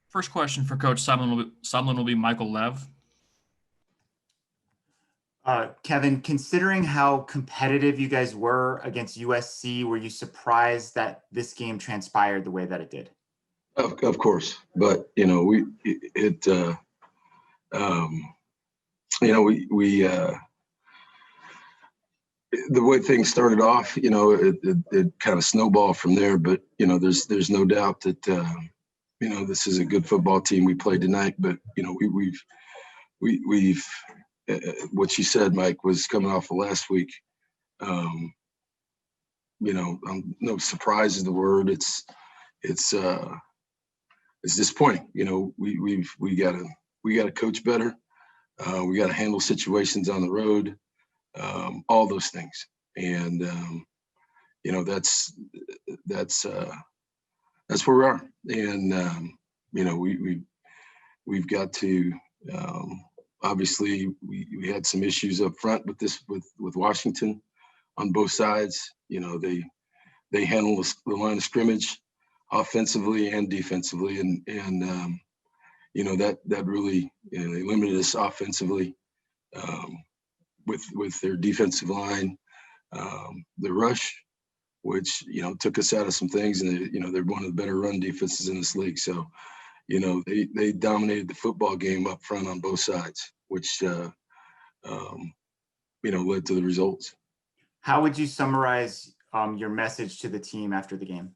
First question for Coach Sumlin will be Michael Lev. Kevin, considering how competitive you guys were against USC, were you surprised that this game transpired the way that it did? Of course, but the way things started off, it kind of snowballed from there. But there's no doubt that this is a good football team we played tonight. But we've what you said, Mike, was coming off of last week. No surprise is the word. It's disappointing. We gotta coach better. We gotta handle situations on the road. All those things, and that's where we are. And we've got to obviously we had some issues up front with Washington on both sides. They handle the line of scrimmage offensively and defensively, and that really they limited us offensively with their defensive line, the rush, which took us out of some things, and they're one of the better run defenses in this league. So they dominated the football game up front on both sides, which led to the results. How would you summarize your message to the team after the game?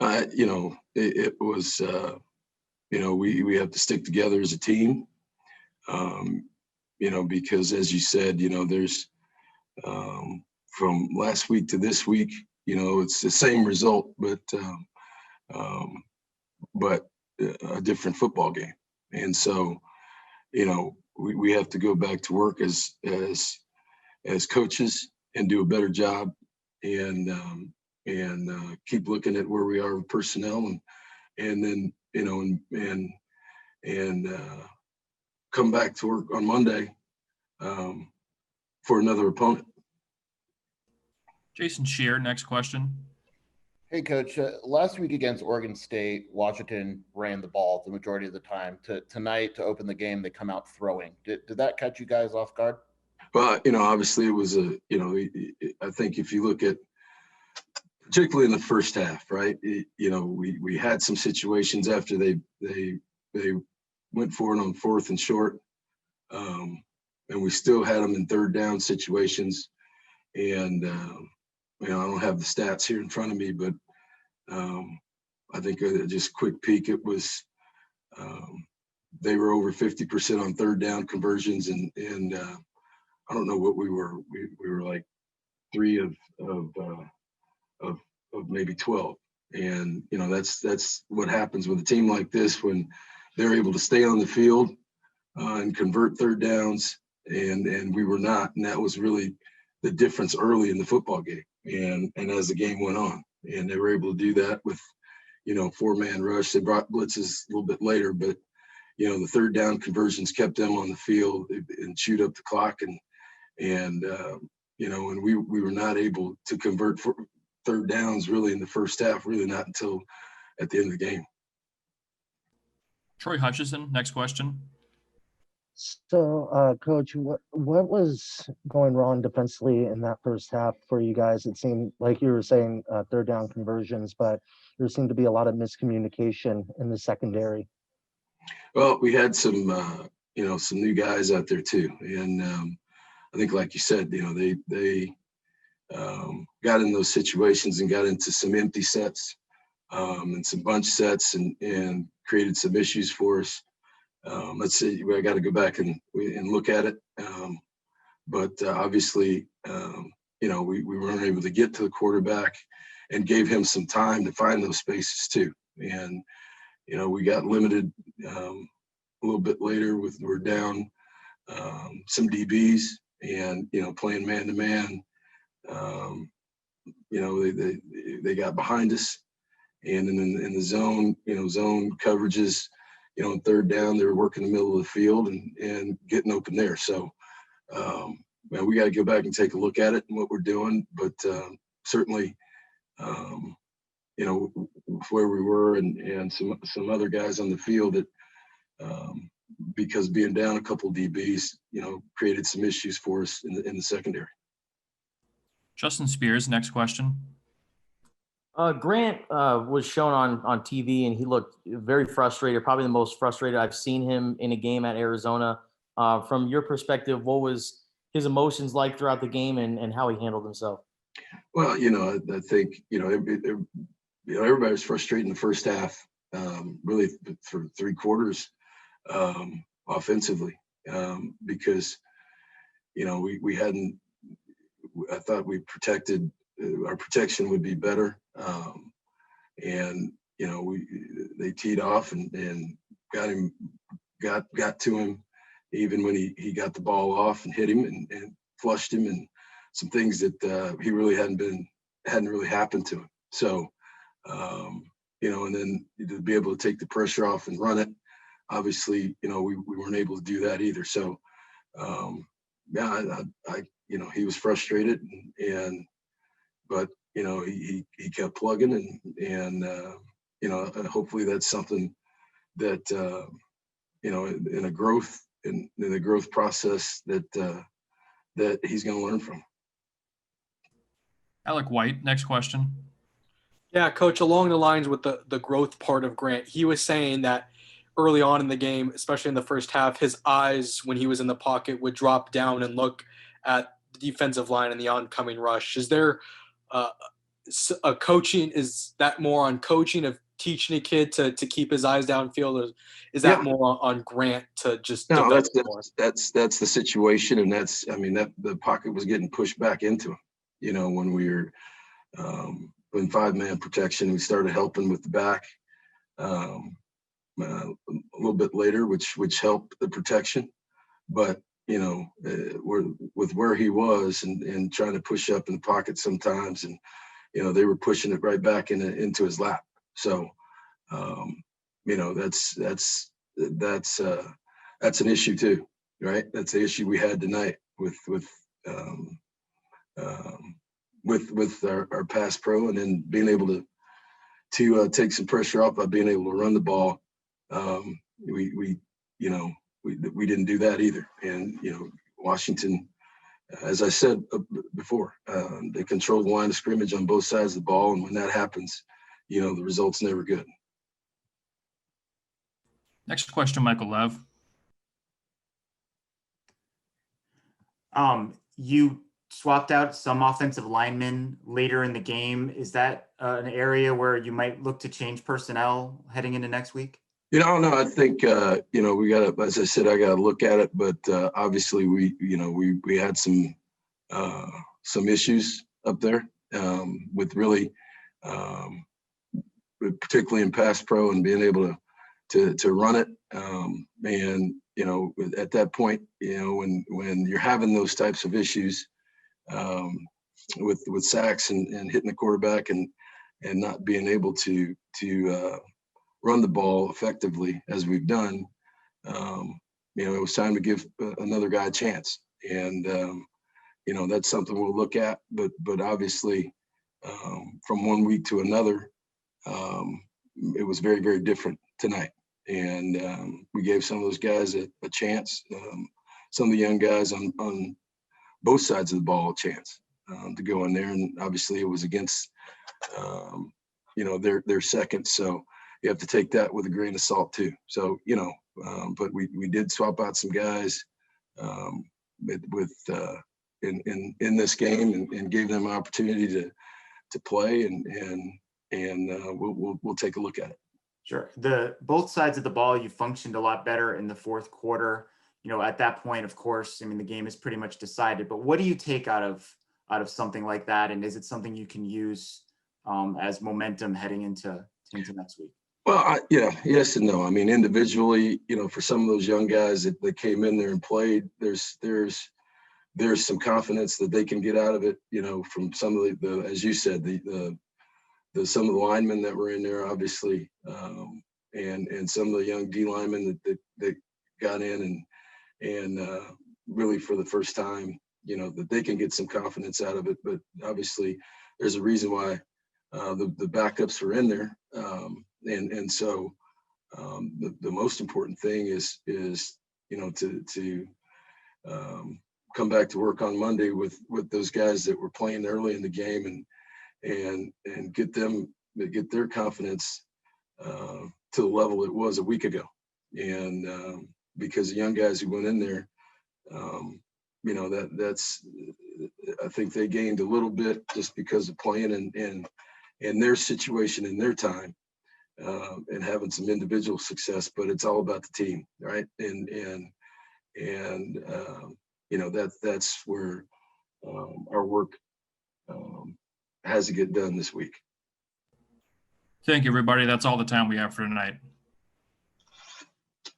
It was we have to stick together as a team. Because as you said, there's from last week to this week, it's the same result, but a different football game. And so, we have to go back to work as coaches and do a better job, and keep looking at where we are with personnel, and then come back to work on Monday for another opponent. Jason Shear, next question. Hey, Coach. Last week against Oregon State, Washington ran the ball the majority of the time. Tonight, to open the game, they come out throwing. Did that catch you guys off guard? Well, obviously it was I think if you look at, particularly in the first half, right? We had some situations after they went for it on 4th and short, and we still had them in 3rd down situations. And I don't have the stats here in front of me, but I think just quick peek, it was they were over 50% on 3rd down conversions, and I don't know what we were. We were like 3 of maybe 12, and that's what happens with a team like this when they're able to stay on the field and convert 3rd downs, and we were not, and that was really the difference early in the football game, and as the game went on, and they were able to do that with 4-man rush. They brought blitzes a little bit later, but the 3rd down conversions kept them on the field and chewed up the clock, and we were not able to convert for 3rd downs really in the first half, really not until at the end of the game. Troy Hutchison, next question. So, Coach, what was going wrong defensively in that first half for you guys? It seemed like you were saying 3rd down conversions, but there seemed to be a lot of miscommunication in the secondary. Well, we had some new guys out there too, and I think, like you said, they got in those situations and got into some empty sets and some bunch sets and created some issues for us. Let's see, I got to go back and look at it. But obviously, we weren't able to get to the quarterback and gave him some time to find those spaces too. And, we got limited a little bit later we're down some DBs and, playing man-to-man. They got behind us, and in the zone, zone coverages, in 3rd down, they were working the middle of the field and getting open there. So, we got to go back and take a look at it and what we're doing. But certainly, you know, where we were and some other guys on the field that, because being down a couple DBs, you know, created some issues for us in the secondary. Justin Spears, next question. Grant was shown on TV, and he looked very frustrated, probably the most frustrated I've seen him in a game at Arizona. From your perspective, what was his emotions like throughout the game and how he handled himself? Well, you know, I think, you know, everybody was frustrated in the first half, really for 3 quarters offensively, because, you know, we hadn't, I thought we protected, our protection would be better. And, you know, they teed off and got to him even when he got the ball off and hit him and flushed him, and some things that he really hadn't really happened to him. So, you know, and then to be able to take the pressure off and run it, obviously, you know, we weren't able to do that either. So, yeah, I you know, he was frustrated but, you know, he kept plugging and you know, hopefully that's something that, you know, in the growth process that he's going to learn from. Alec White, next question. Yeah, Coach, along the lines with the growth part of Grant, he was saying that early on in the game, especially in the first half, his eyes, when he was in the pocket, would drop down and look at the defensive line and the oncoming rush. Is there a coaching, is that more on coaching of teaching a kid to keep his eyes downfield, or is that more on Grant to just No, develop more? that's the situation, and that's, I mean, that the pocket was getting pushed back into him. You know, when we were in 5-man protection, we started helping with the back a little bit later, which helped the protection. But, you know, with where he was and trying to push up in the pocket sometimes, and, you know, they were pushing it right back into his lap. So, you know, that's an issue too, right? That's the issue we had tonight with our pass pro, and then being able to take some pressure off by being able to run the ball. We didn't do that either. And, you know, Washington, as I said before, they control the line of scrimmage on both sides of the ball. And when that happens, you know, the result's never good. Next question, Michael Lev. You swapped out some offensive linemen later in the game. Is that an area where you might look to change personnel heading into next week? You know, no, I think, you know, we got to, as I said, I got to look at it, but obviously we had some issues up there with really, particularly in pass pro and being able to run it. And, you know, at that point, you know, when you're having those types of issues with sacks and hitting the quarterback and not being able to run the ball effectively as we've done, you know, it was time to give another guy a chance. And, you know, that's something we'll look at, but obviously from one week to another, it was very, very different tonight. And we gave some of those guys a chance, some of the young guys on both sides of the ball a chance to go in there. And obviously it was against, you know, their second. So you have to take that with a grain of salt too. So, you know, but we did swap out some guys in this game and gave them an opportunity to play, and we'll take a look at it. Sure. Both sides of the ball, you functioned a lot better in the fourth quarter. You know, at that point, of course, I mean, the game is pretty much decided, but what do you take out of something like that? And is it something you can use as momentum heading into next week? Well, yes and no. I mean, individually, you know, for some of those young guys that came in there and played, there's some confidence that they can get out of it, you know, from some of the as you said, some of the linemen that were in there, obviously, and some of the young D linemen that got in and really for the first time, you know, that they can get some confidence out of it. But obviously, there's a reason why the backups are in there. And so the most important thing is, you know, to come back to work on Monday with those guys that were playing early in the game and get their confidence to the level it was a week ago. And because the young guys who went in there, you know, that's I think they gained a little bit just because of playing and their situation in their time and having some individual success, but it's all about the team, right? And you know, that's where our work has to get done this week. Thank you, everybody. That's all the time we have for tonight.